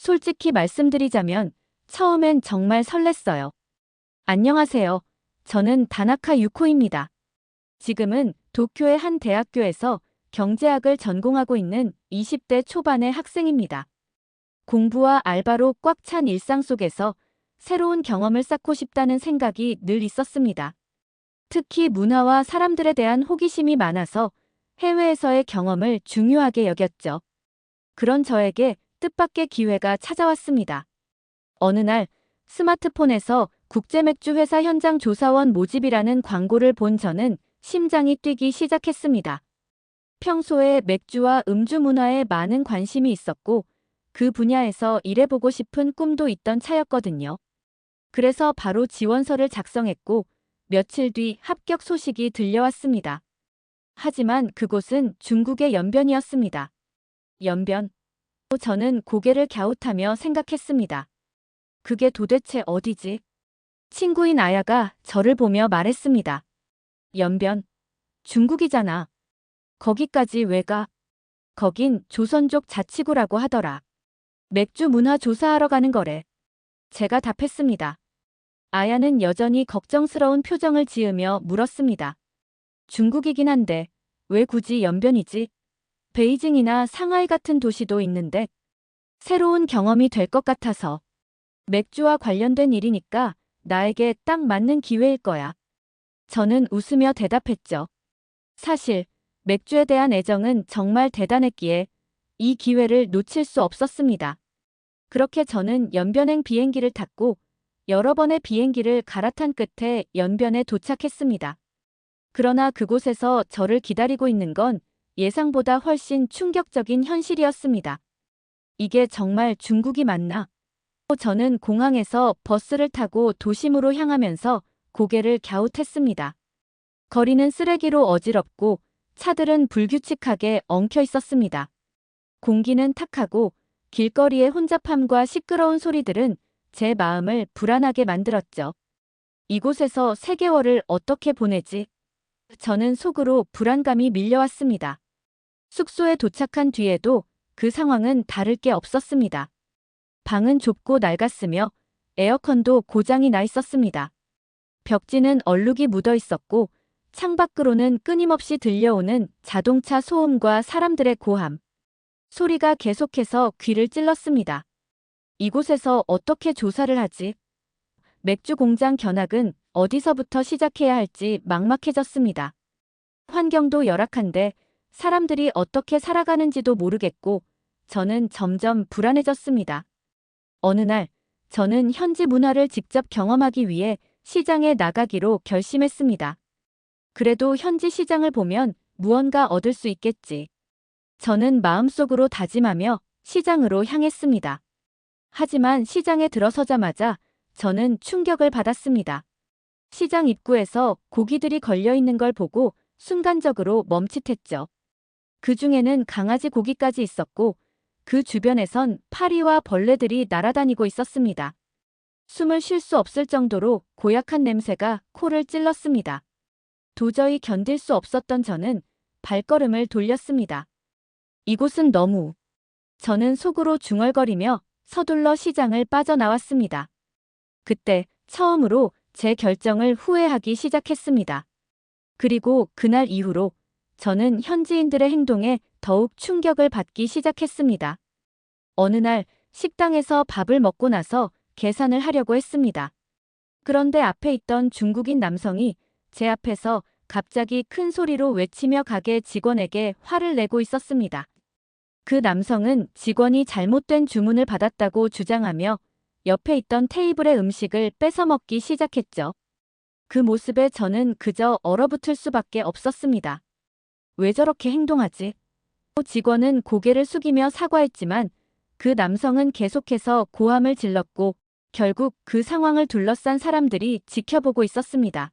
솔직히 말씀드리자면 처음엔 정말 설렜어요. 안녕하세요. 저는 다나카 유코입니다. 지금은 도쿄의 한 대학교에서 경제학을 전공하고 있는 20대 초반의 학생입니다. 공부와 알바로 꽉 찬 일상 속에서 새로운 경험을 쌓고 싶다는 생각이 늘 있었습니다. 특히 문화와 사람들에 대한 호기심이 많아서 해외에서의 경험을 중요하게 여겼죠. 그런 저에게 뜻밖의 기회가 찾아왔습니다. 어느 날 스마트폰에서 국제맥주 회사 현장 조사원 모집이라는 광고를 본 저는 심장이 뛰기 시작했습니다. 평소에 맥주와 음주 문화에 많은 관심이 있었고 그 분야에서 일해보고 싶은 꿈도 있던 차였거든요. 그래서 바로 지원서를 작성했고 며칠 뒤 합격 소식이 들려왔습니다. 하지만 그곳은 중국의 연변이었습니다. 연변. 저는 고개를 갸웃하며 생각했습니다. 그게 도대체 어디지? 친구인 아야가 저를 보며 말했습니다. 연변. 중국이잖아. 거기까지 왜 가? 거긴 조선족 자치구라고 하더라. 맥주 문화 조사하러 가는 거래. 제가 답했습니다. 아야는 여전히 걱정스러운 표정을 지으며 물었습니다. 중국이긴 한데 왜 굳이 연변이지? 베이징이나 상하이 같은 도시도 있는데 새로운 경험이 될 것 같아서. 맥주와 관련된 일이니까 나에게 딱 맞는 기회일 거야. 저는 웃으며 대답했죠. 사실 맥주에 대한 애정은 정말 대단했기에 이 기회를 놓칠 수 없었습니다. 그렇게 저는 연변행 비행기를 탔고 여러 번의 비행기를 갈아탄 끝에 연변에 도착했습니다. 그러나 그곳에서 저를 기다리고 있는 건 예상보다 훨씬 충격적인 현실이었습니다. 이게 정말 중국이 맞나? 저는 공항에서 버스를 타고 도심으로 향하면서 고개를 갸웃했습니다. 거리는 쓰레기로 어지럽고 차들은 불규칙하게 엉켜 있었습니다. 공기는 탁하고 길거리의 혼잡함과 시끄러운 소리들은 제 마음을 불안하게 만들었죠. 이곳에서 3개월을 어떻게 보내지? 저는 속으로 불안감이 밀려왔습니다. 숙소에 도착한 뒤에도 그 상황은 다를 게 없었습니다. 방은 좁고 낡았으며 에어컨도 고장이 나 있었습니다. 벽지는 얼룩이 묻어 있었고 창밖으로는 끊임없이 들려오는 자동차 소음과 사람들의 고함. 소리가 계속해서 귀를 찔렀습니다. 이곳에서 어떻게 조사를 하지? 맥주 공장 견학은 어디서부터 시작해야 할지 막막해졌습니다. 환경도 열악한데 사람들이 어떻게 살아가는지도 모르겠고 저는 점점 불안해졌습니다. 어느 날 저는 현지 문화를 직접 경험하기 위해 시장에 나가기로 결심했습니다. 그래도 현지 시장을 보면 무언가 얻을 수 있겠지. 저는 마음속으로 다짐하며 시장으로 향했습니다. 하지만 시장에 들어서자마자 저는 충격을 받았습니다. 시장 입구에서 고기들이 걸려 있는 걸 보고 순간적으로 멈칫했죠. 그 중에는 강아지 고기까지 있었고 그 주변에선 파리와 벌레들이 날아다니고 있었습니다. 숨을 쉴 수 없을 정도로 고약한 냄새가 코를 찔렀습니다. 도저히 견딜 수 없었던 저는 발걸음을 돌렸습니다. 이곳은 너무. 저는 속으로 중얼거리며 서둘러 시장을 빠져나왔습니다. 그때 처음으로 제 결정을 후회하기 시작했습니다. 그리고 그날 이후로 저는 현지인들의 행동에 더욱 충격을 받기 시작했습니다. 어느 날 식당에서 밥을 먹고 나서 계산을 하려고 했습니다. 그런데 앞에 있던 중국인 남성이 제 앞에서 갑자기 큰 소리로 외치며 가게 직원에게 화를 내고 있었습니다. 그 남성은 직원이 잘못된 주문을 받았다고 주장하며 옆에 있던 테이블의 음식을 뺏어 먹기 시작했죠. 그 모습에 저는 그저 얼어붙을 수밖에 없었습니다. 왜 저렇게 행동하지? 직원은 고개를 숙이며 사과했지만 그 남성은 계속해서 고함을 질렀고 결국 그 상황을 둘러싼 사람들이 지켜보고 있었습니다.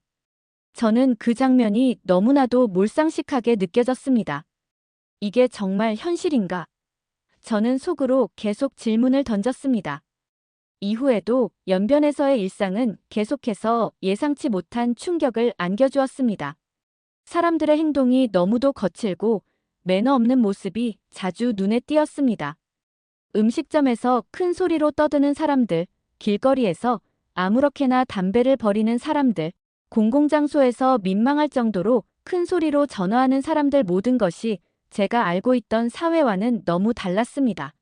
저는 그 장면이 너무나도 몰상식하게 느껴졌습니다. 이게 정말 현실인가? 저는 속으로 계속 질문을 던졌습니다. 이후에도 연변에서의 일상은 계속해서 예상치 못한 충격을 안겨주었습니다. 사람들의 행동이 너무도 거칠고 매너 없는 모습이 자주 눈에 띄었습니다. 음식점에서 큰 소리로 떠드는 사람들, 길거리에서 아무렇게나 담배를 버리는 사람들, 공공장소에서 민망할 정도로 큰 소리로 전화하는 사람들 모든 것이 제가 알고 있던 사회와는 너무 달랐습니다.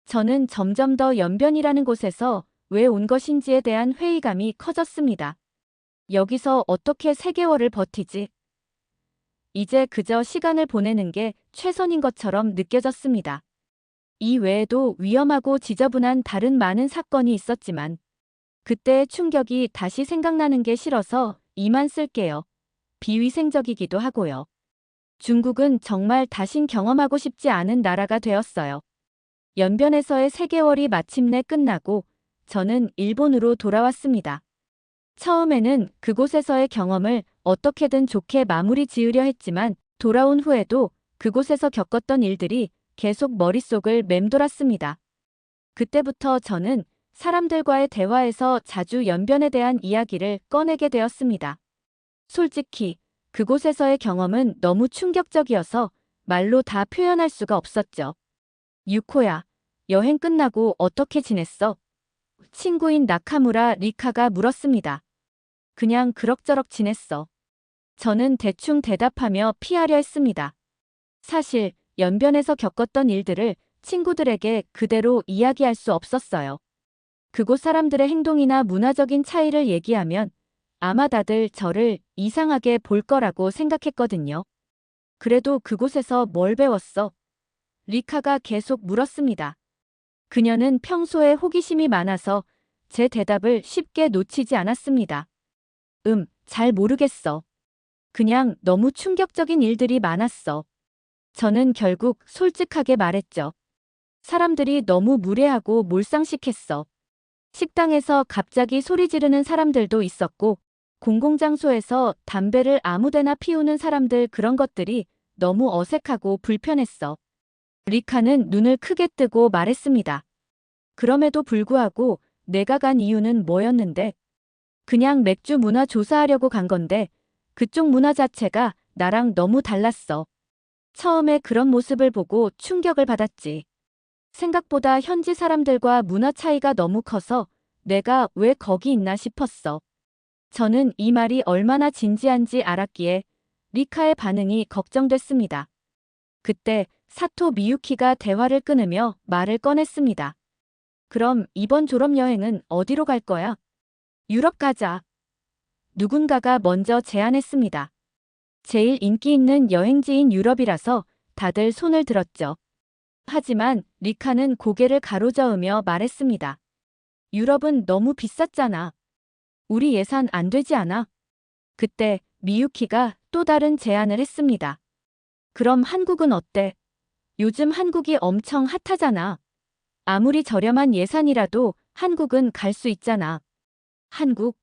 저는 점점 더 연변이라는 곳에서 왜 온 것인지에 대한 회의감이 커졌습니다. 여기서 어떻게 3개월을 버티지? 이제 그저 시간을 보내는 게 최선인 것처럼 느껴졌습니다. 이 외에도 위험하고 지저분한 다른 많은 사건이 있었지만 그때의 충격이 다시 생각나는 게 싫어서 이만 쓸게요. 비위생적이기도 하고요. 중국은 정말 다신 경험하고 싶지 않은 나라가 되었어요. 연변에서의 3개월이 마침내 끝나고 저는 일본으로 돌아왔습니다. 처음에는 그곳에서의 경험을 어떻게든 좋게 마무리 지으려 했지만 돌아온 후에도 그곳에서 겪었던 일들이 계속 머릿속을 맴돌았습니다. 그때부터 저는 사람들과의 대화에서 자주 연변에 대한 이야기를 꺼내게 되었습니다. 솔직히 그곳에서의 경험은 너무 충격적이어서 말로 다 표현할 수가 없었죠. 유코야, 여행 끝나고 어떻게 지냈어? 친구인 나카무라 리카가 물었습니다. 그냥 그럭저럭 지냈어. 저는 대충 대답하며 피하려 했습니다. 사실 연변에서 겪었던 일들을 친구들에게 그대로 이야기할 수 없었어요. 그곳 사람들의 행동이나 문화적인 차이를 얘기하면 아마 다들 저를 이상하게 볼 거라고 생각했거든요. 그래도 그곳에서 뭘 배웠어? 리카가 계속 물었습니다. 그녀는 평소에 호기심이 많아서 제 대답을 쉽게 놓치지 않았습니다. 잘 모르겠어. 그냥 너무 충격적인 일들이 많았어. 저는 결국 솔직하게 말했죠. 사람들이 너무 무례하고 몰상식했어. 식당에서 갑자기 소리 지르는 사람들도 있었고, 공공장소에서 담배를 아무데나 피우는 사람들 그런 것들이 너무 어색하고 불편했어. 리카는 눈을 크게 뜨고 말했습니다. 그럼에도 불구하고 내가 간 이유는 뭐였는데? 그냥 맥주 문화 조사하려고 간 건데 그쪽 문화 자체가 나랑 너무 달랐어. 처음에 그런 모습을 보고 충격을 받았지. 생각보다 현지 사람들과 문화 차이가 너무 커서 내가 왜 거기 있나 싶었어. 저는 이 말이 얼마나 진지한지 알았기에 리카의 반응이 걱정됐습니다. 그때 사토 미유키가 대화를 끊으며 말을 꺼냈습니다. 그럼 이번 졸업여행은 어디로 갈 거야? 유럽 가자. 누군가가 먼저 제안했습니다. 제일 인기 있는 여행지인 유럽이라서 다들 손을 들었죠. 하지만 리카는 고개를 가로저으며 말했습니다. 유럽은 너무 비쌌잖아. 우리 예산 안 되지 않아? 그때 미유키가 또 다른 제안을 했습니다. 그럼 한국은 어때? 요즘 한국이 엄청 핫하잖아. 아무리 저렴한 예산이라도 한국은 갈 수 있잖아. 한국?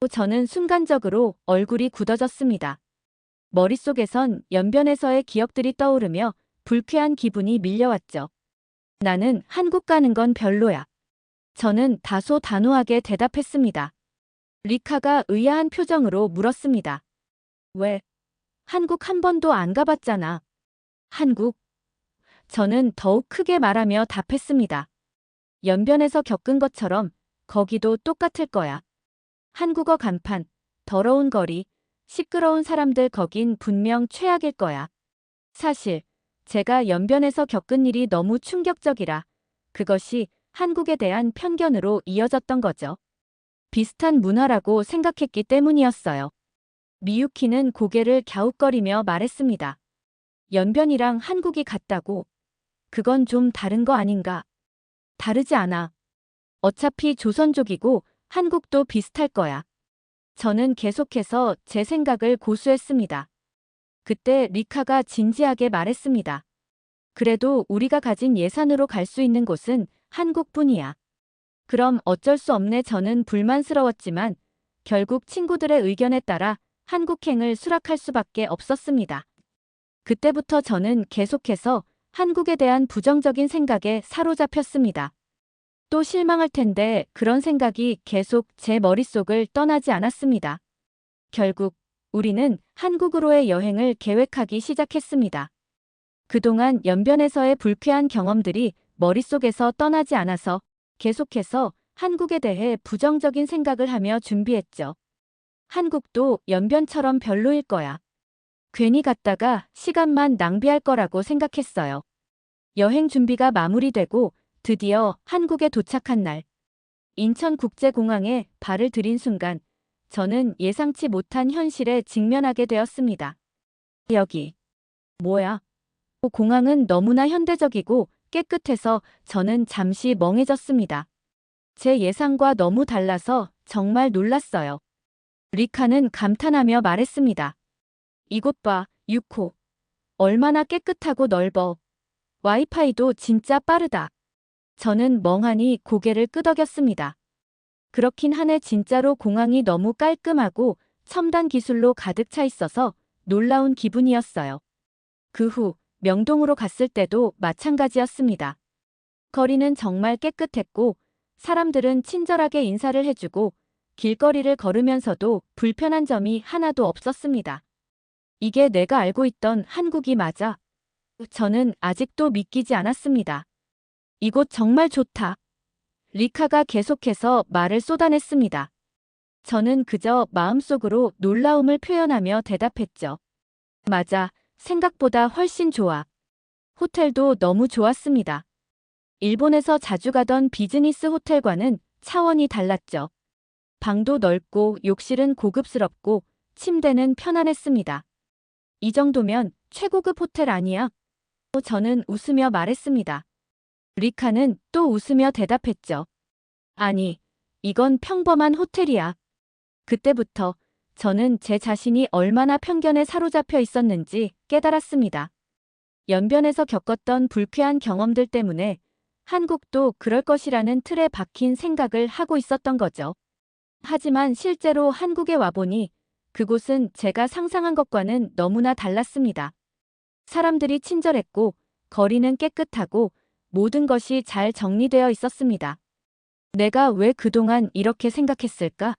저는 순간적으로 얼굴이 굳어졌습니다. 머릿속에선 연변에서의 기억들이 떠오르며 불쾌한 기분이 밀려왔죠. 나는 한국 가는 건 별로야. 저는 다소 단호하게 대답했습니다. 리카가 의아한 표정으로 물었습니다. 왜? 한국 한 번도 안 가봤잖아. 한국? 저는 더욱 크게 말하며 답했습니다. 연변에서 겪은 것처럼 거기도 똑같을 거야. 한국어 간판, 더러운 거리, 시끄러운 사람들 거긴 분명 최악일 거야. 사실 제가 연변에서 겪은 일이 너무 충격적이라 그것이 한국에 대한 편견으로 이어졌던 거죠. 비슷한 문화라고 생각했기 때문이었어요. 미유키는 고개를 갸웃거리며 말했습니다. 연변이랑 한국이 같다고. 그건 좀 다른 거 아닌가? 다르지 않아. 어차피 조선족이고 한국도 비슷할 거야. 저는 계속해서 제 생각을 고수했습니다. 그때 리카가 진지하게 말했습니다. 그래도 우리가 가진 예산으로 갈 수 있는 곳은 한국뿐이야. 그럼 어쩔 수 없네. 저는 불만스러웠지만 결국 친구들의 의견에 따라 한국행을 수락할 수밖에 없었습니다. 그때부터 저는 계속해서 한국에 대한 부정적인 생각에 사로잡혔습니다. 또 실망할 텐데 그런 생각이 계속 제 머릿속을 떠나지 않았습니다. 결국 우리는 한국으로의 여행을 계획하기 시작했습니다. 그동안 연변에서의 불쾌한 경험들이 머릿속에서 떠나지 않아서 계속해서 한국에 대해 부정적인 생각을 하며 준비했죠. 한국도 연변처럼 별로일 거야. 괜히 갔다가 시간만 낭비할 거라고 생각했어요. 여행 준비가 마무리되고 드디어 한국에 도착한 날, 인천국제공항에 발을 들인 순간 저는 예상치 못한 현실에 직면하게 되었습니다. 여기 뭐야? 공항은 너무나 현대적이고 깨끗해서 저는 잠시 멍해졌습니다. 제 예상과 너무 달라서 정말 놀랐어요. 리카는 감탄하며 말했습니다. 이곳 봐, 6호. 얼마나 깨끗하고 넓어. 와이파이도 진짜 빠르다. 저는 멍하니 고개를 끄덕였습니다. 그렇긴 하네. 진짜로 공항이 너무 깔끔하고 첨단 기술로 가득 차 있어서 놀라운 기분이었어요. 그 후 명동으로 갔을 때도 마찬가지였습니다. 거리는 정말 깨끗했고 사람들은 친절하게 인사를 해주고 길거리를 걸으면서도 불편한 점이 하나도 없었습니다. 이게 내가 알고 있던 한국이 맞아? 저는 아직도 믿기지 않았습니다. 이곳 정말 좋다. 리카가 계속해서 말을 쏟아냈습니다. 저는 그저 마음속으로 놀라움을 표현하며 대답했죠. 맞아, 생각보다 훨씬 좋아. 호텔도 너무 좋았습니다. 일본에서 자주 가던 비즈니스 호텔과는 차원이 달랐죠. 방도 넓고 욕실은 고급스럽고 침대는 편안했습니다. 이 정도면 최고급 호텔 아니야? 저는 웃으며 말했습니다. 리카는 또 웃으며 대답했죠. 아니, 이건 평범한 호텔이야. 그때부터 저는 제 자신이 얼마나 편견에 사로잡혀 있었는지 깨달았습니다. 연변에서 겪었던 불쾌한 경험들 때문에 한국도 그럴 것이라는 틀에 박힌 생각을 하고 있었던 거죠. 하지만 실제로 한국에 와보니 그곳은 제가 상상한 것과는 너무나 달랐습니다. 사람들이 친절했고 거리는 깨끗하고 모든 것이 잘 정리되어 있었습니다. 내가 왜 그동안 이렇게 생각했을까?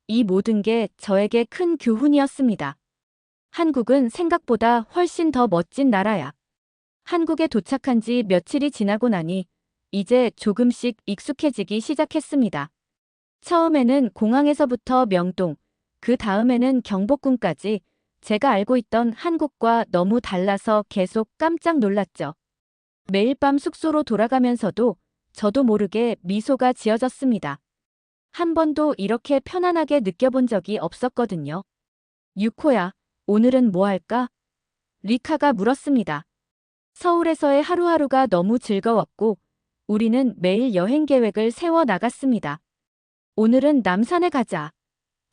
이 모든 게 저에게 큰 교훈이었습니다. 한국은 생각보다 훨씬 더 멋진 나라야. 한국에 도착한 지 며칠이 지나고 나니 이제 조금씩 익숙해지기 시작했습니다. 처음에는 공항에서부터 명동, 그 다음에는 경복궁까지 제가 알고 있던 한국과 너무 달라서 계속 깜짝 놀랐죠. 매일 밤 숙소로 돌아가면서도 저도 모르게 미소가 지어졌습니다. 한 번도 이렇게 편안하게 느껴본 적이 없었거든요. 6호야, 오늘은 뭐 할까? 리카가 물었습니다. 서울에서의 하루하루가 너무 즐거웠고 우리는 매일 여행 계획을 세워 나갔습니다. 오늘은 남산에 가자.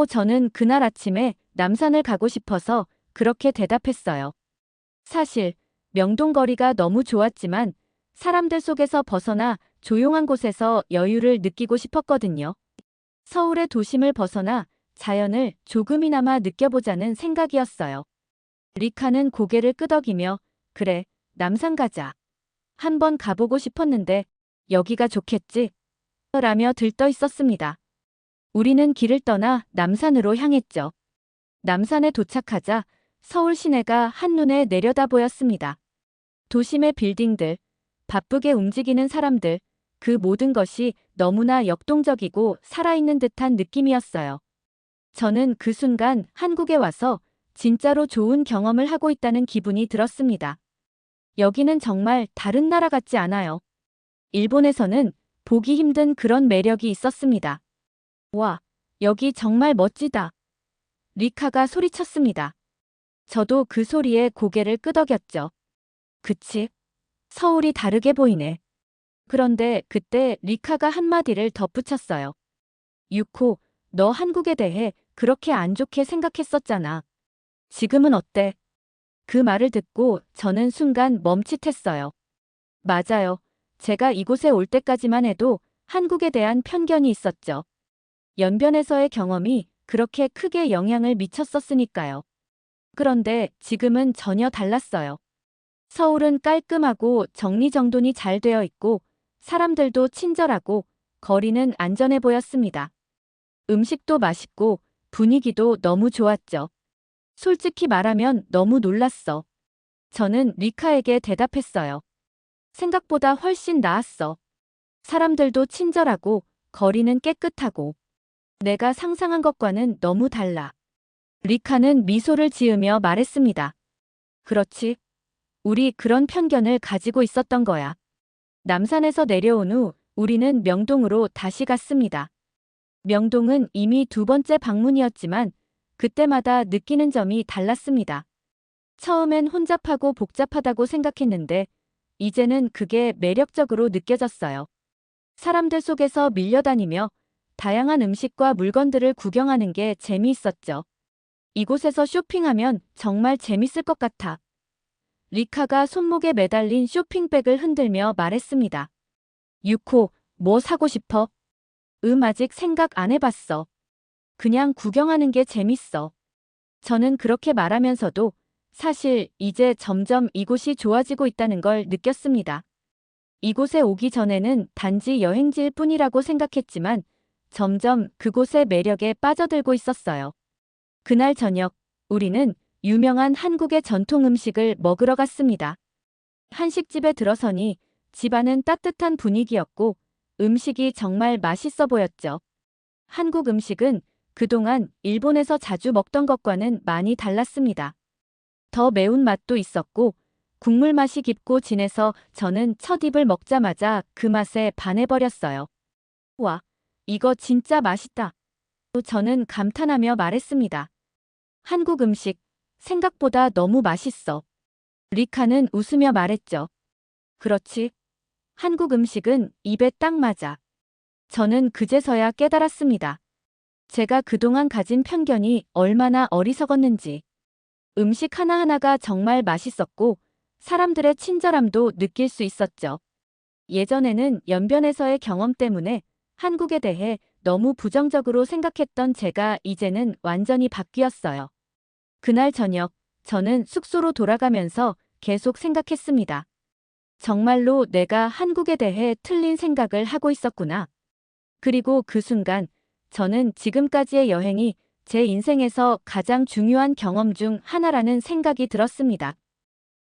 저는 그날 아침에 남산을 가고 싶어서 그렇게 대답했어요. 사실 명동 거리가 너무 좋았지만 사람들 속에서 벗어나 조용한 곳에서 여유를 느끼고 싶었거든요. 서울의 도심을 벗어나 자연을 조금이나마 느껴보자는 생각이었어요. 리카는 고개를 끄덕이며 그래, 남산 가자. 한번 가보고 싶었는데 여기가 좋겠지? 라며 들떠 있었습니다. 우리는 길을 떠나 남산으로 향했죠. 남산에 도착하자 서울 시내가 한눈에 내려다 보였습니다. 도심의 빌딩들, 바쁘게 움직이는 사람들, 그 모든 것이 너무나 역동적이고 살아있는 듯한 느낌이었어요. 저는 그 순간 한국에 와서 진짜로 좋은 경험을 하고 있다는 기분이 들었습니다. 여기는 정말 다른 나라 같지 않아요. 일본에서는 보기 힘든 그런 매력이 있었습니다. 와, 여기 정말 멋지다. 리카가 소리쳤습니다. 저도 그 소리에 고개를 끄덕였죠. 그치? 서울이 다르게 보이네. 그런데 그때 리카가 한마디를 덧붙였어요. 6호, 너 한국에 대해 그렇게 안 좋게 생각했었잖아. 지금은 어때? 그 말을 듣고 저는 순간 멈칫했어요. 맞아요. 제가 이곳에 올 때까지만 해도 한국에 대한 편견이 있었죠. 연변에서의 경험이 그렇게 크게 영향을 미쳤었으니까요. 그런데 지금은 전혀 달랐어요. 서울은 깔끔하고 정리정돈이 잘 되어 있고 사람들도 친절하고 거리는 안전해 보였습니다. 음식도 맛있고 분위기도 너무 좋았죠. 솔직히 말하면 너무 놀랐어. 저는 리카에게 대답했어요. 생각보다 훨씬 나았어. 사람들도 친절하고 거리는 깨끗하고 내가 상상한 것과는 너무 달라. 리카는 미소를 지으며 말했습니다. 그렇지. 우리 그런 편견을 가지고 있었던 거야. 남산에서 내려온 후 우리는 명동으로 다시 갔습니다. 명동은 이미 두 번째 방문이었지만 그때마다 느끼는 점이 달랐습니다. 처음엔 혼잡하고 복잡하다고 생각했는데 이제는 그게 매력적으로 느껴졌어요. 사람들 속에서 밀려다니며 다양한 음식과 물건들을 구경하는 게 재미있었죠. 이곳에서 쇼핑하면 정말 재밌을 것 같아. 리카가 손목에 매달린 쇼핑백을 흔들며 말했습니다. 유코, 뭐 사고 싶어? 아직 생각 안 해봤어. 그냥 구경하는 게 재밌어. 저는 그렇게 말하면서도 사실 이제 점점 이곳이 좋아지고 있다는 걸 느꼈습니다. 이곳에 오기 전에는 단지 여행지일 뿐이라고 생각했지만 점점 그곳의 매력에 빠져들고 있었어요. 그날 저녁, 우리는 유명한 한국의 전통 음식을 먹으러 갔습니다. 한식집에 들어서니 집안은 따뜻한 분위기였고 음식이 정말 맛있어 보였죠. 한국 음식은 그동안 일본에서 자주 먹던 것과는 많이 달랐습니다. 더 매운 맛도 있었고 국물 맛이 깊고 진해서 저는 첫 입을 먹자마자 그 맛에 반해버렸어요. 와, 이거 진짜 맛있다. 또 저는 감탄하며 말했습니다. 한국 음식, 생각보다 너무 맛있어. 리카는 웃으며 말했죠. 그렇지. 한국 음식은 입에 딱 맞아. 저는 그제서야 깨달았습니다. 제가 그동안 가진 편견이 얼마나 어리석었는지. 음식 하나하나가 정말 맛있었고 사람들의 친절함도 느낄 수 있었죠. 예전에는 연변에서의 경험 때문에 한국에 대해 너무 부정적으로 생각했던 제가 이제는 완전히 바뀌었어요. 그날 저녁, 저는 숙소로 돌아가면서 계속 생각했습니다. 정말로 내가 한국에 대해 틀린 생각을 하고 있었구나. 그리고 그 순간, 저는 지금까지의 여행이 제 인생에서 가장 중요한 경험 중 하나라는 생각이 들었습니다.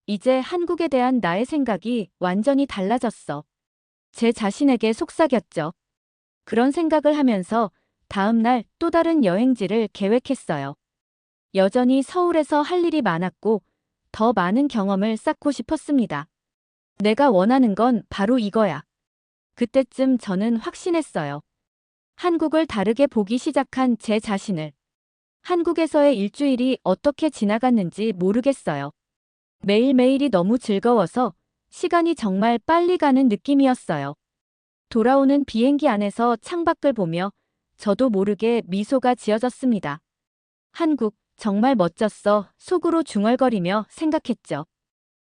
이제 한국에 대한 나의 생각이 완전히 달라졌어. 제 자신에게 속삭였죠. 그런 생각을 하면서 다음 날 또 다른 여행지를 계획했어요. 여전히 서울에서 할 일이 많았고 더 많은 경험을 쌓고 싶었습니다. 내가 원하는 건 바로 이거야. 그때쯤 저는 확신했어요. 한국을 다르게 보기 시작한 제 자신을. 한국에서의 일주일이 어떻게 지나갔는지 모르겠어요. 매일매일이 너무 즐거워서 시간이 정말 빨리 가는 느낌이었어요. 돌아오는 비행기 안에서 창밖을 보며 저도 모르게 미소가 지어졌습니다. 한국, 정말 멋졌어. 속으로 중얼거리며 생각했죠.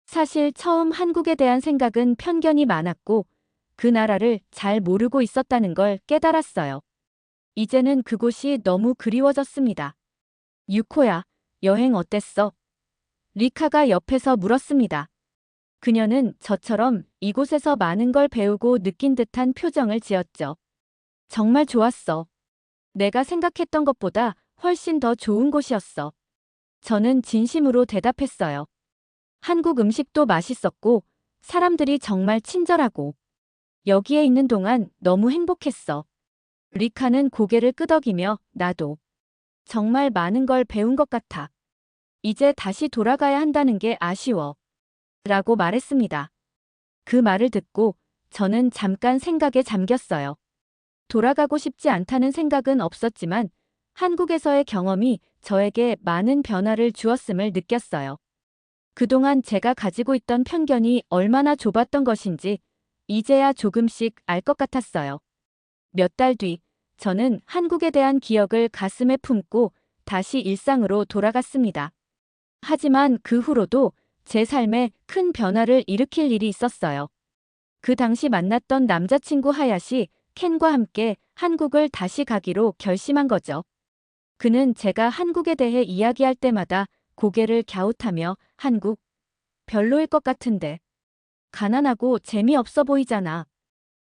사실 처음 한국에 대한 생각은 편견이 많았고 그 나라를 잘 모르고 있었다는 걸 깨달았어요. 이제는 그곳이 너무 그리워졌습니다. 유코야, 여행 어땠어? 리카가 옆에서 물었습니다. 그녀는 저처럼 이곳에서 많은 걸 배우고 느낀 듯한 표정을 지었죠. 정말 좋았어. 내가 생각했던 것보다 훨씬 더 좋은 곳이었어. 저는 진심으로 대답했어요. 한국 음식도 맛있었고 사람들이 정말 친절하고 여기에 있는 동안 너무 행복했어. 리카는 고개를 끄덕이며 나도 정말 많은 걸 배운 것 같아. 이제 다시 돌아가야 한다는 게 아쉬워. 라고 말했습니다. 그 말을 듣고 저는 잠깐 생각에 잠겼어요. 돌아가고 싶지 않다는 생각은 없었지만 한국에서의 경험이 저에게 많은 변화를 주었음을 느꼈어요. 그동안 제가 가지고 있던 편견이 얼마나 좁았던 것인지 이제야 조금씩 알 것 같았어요. 몇 달 뒤, 저는 한국에 대한 기억을 가슴에 품고 다시 일상으로 돌아갔습니다. 하지만 그 후로도 제 삶에 큰 변화를 일으킬 일이 있었어요. 그 당시 만났던 남자친구 하야시, 켄과 함께 한국을 다시 가기로 결심한 거죠. 그는 제가 한국에 대해 이야기할 때마다 고개를 갸웃하며 한국? 별로일 것 같은데. 가난하고 재미없어 보이잖아.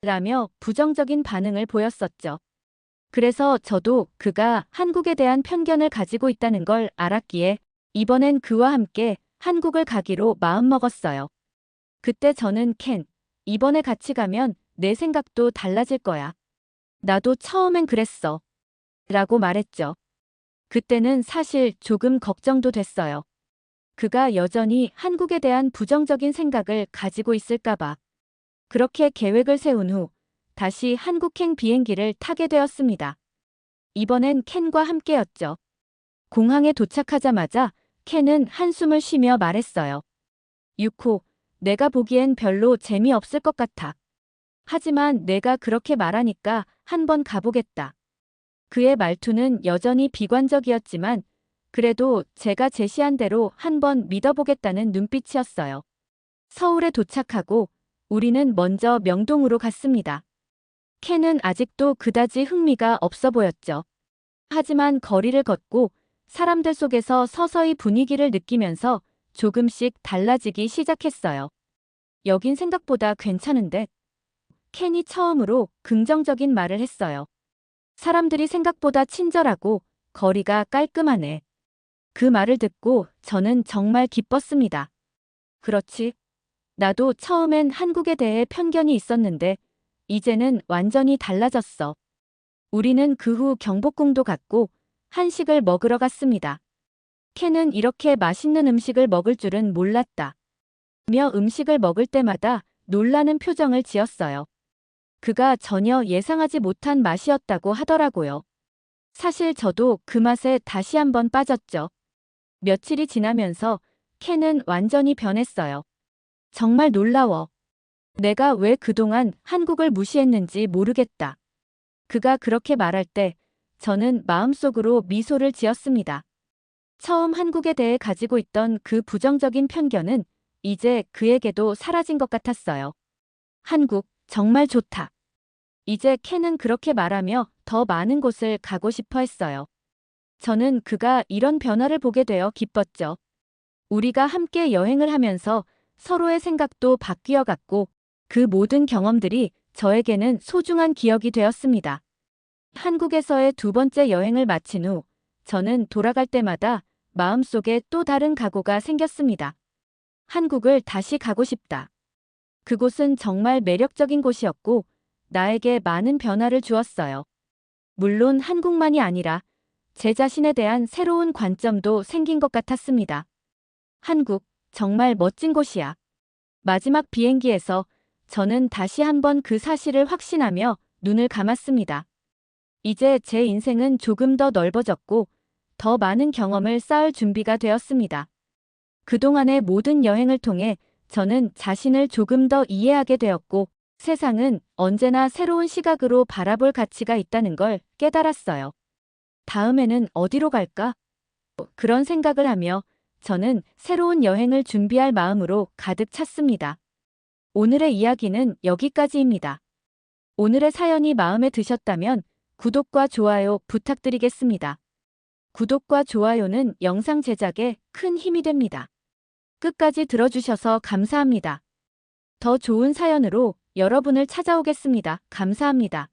라며 부정적인 반응을 보였었죠. 그래서 저도 그가 한국에 대한 편견을 가지고 있다는 걸 알았기에 이번엔 그와 함께 한국을 가기로 마음먹었어요. 그때 저는 켄, 이번에 같이 가면 내 생각도 달라질 거야. 나도 처음엔 그랬어. 라고 말했죠. 그때는 사실 조금 걱정도 됐어요. 그가 여전히 한국에 대한 부정적인 생각을 가지고 있을까봐. 그렇게 계획을 세운 후 다시 한국행 비행기를 타게 되었습니다. 이번엔 켄과 함께였죠. 공항에 도착하자마자 켄은 한숨을 쉬며 말했어요. 6호, 내가 보기엔 별로 재미없을 것 같아. 하지만 내가 그렇게 말하니까 한번 가보겠다. 그의 말투는 여전히 비관적이었지만 그래도 제가 제시한 대로 한번 믿어보겠다는 눈빛이었어요. 서울에 도착하고 우리는 먼저 명동으로 갔습니다. 켄은 아직도 그다지 흥미가 없어 보였죠. 하지만 거리를 걷고 사람들 속에서 서서히 분위기를 느끼면서 조금씩 달라지기 시작했어요. 여긴 생각보다 괜찮은데? 켄이 처음으로 긍정적인 말을 했어요. 사람들이 생각보다 친절하고 거리가 깔끔하네. 그 말을 듣고 저는 정말 기뻤습니다. 그렇지. 나도 처음엔 한국에 대해 편견이 있었는데 이제는 완전히 달라졌어. 우리는 그 후 경복궁도 갔고 한식을 먹으러 갔습니다. 켄은 이렇게 맛있는 음식을 먹을 줄은 몰랐다. 며 음식을 먹을 때마다 놀라는 표정을 지었어요. 그가 전혀 예상하지 못한 맛이었다고 하더라고요. 사실 저도 그 맛에 다시 한번 빠졌죠. 며칠이 지나면서 켄은 완전히 변했어요. 정말 놀라워. 내가 왜 그동안 한국을 무시했는지 모르겠다. 그가 그렇게 말할 때 저는 마음속으로 미소를 지었습니다. 처음 한국에 대해 가지고 있던 그 부정적인 편견은 이제 그에게도 사라진 것 같았어요. 한국, 정말 좋다. 이제 켄은 그렇게 말하며 더 많은 곳을 가고 싶어 했어요. 저는 그가 이런 변화를 보게 되어 기뻤죠. 우리가 함께 여행을 하면서 서로의 생각도 바뀌어 갔고 그 모든 경험들이 저에게는 소중한 기억이 되었습니다. 한국에서의 두 번째 여행을 마친 후 저는 돌아갈 때마다 마음속에 또 다른 각오가 생겼습니다. 한국을 다시 가고 싶다. 그곳은 정말 매력적인 곳이었고 나에게 많은 변화를 주었어요. 물론 한국만이 아니라 제 자신에 대한 새로운 관점도 생긴 것 같았습니다. 한국, 정말 멋진 곳이야. 마지막 비행기에서 저는 다시 한번 그 사실을 확신하며 눈을 감았습니다. 이제 제 인생은 조금 더 넓어졌고 더 많은 경험을 쌓을 준비가 되었습니다. 그동안의 모든 여행을 통해 저는 자신을 조금 더 이해하게 되었고 세상은 언제나 새로운 시각으로 바라볼 가치가 있다는 걸 깨달았어요. 다음에는 어디로 갈까? 그런 생각을 하며 저는 새로운 여행을 준비할 마음으로 가득 찼습니다. 오늘의 이야기는 여기까지입니다. 오늘의 사연이 마음에 드셨다면 구독과 좋아요 부탁드리겠습니다. 구독과 좋아요는 영상 제작에 큰 힘이 됩니다. 끝까지 들어주셔서 감사합니다. 더 좋은 사연으로 여러분을 찾아오겠습니다. 감사합니다.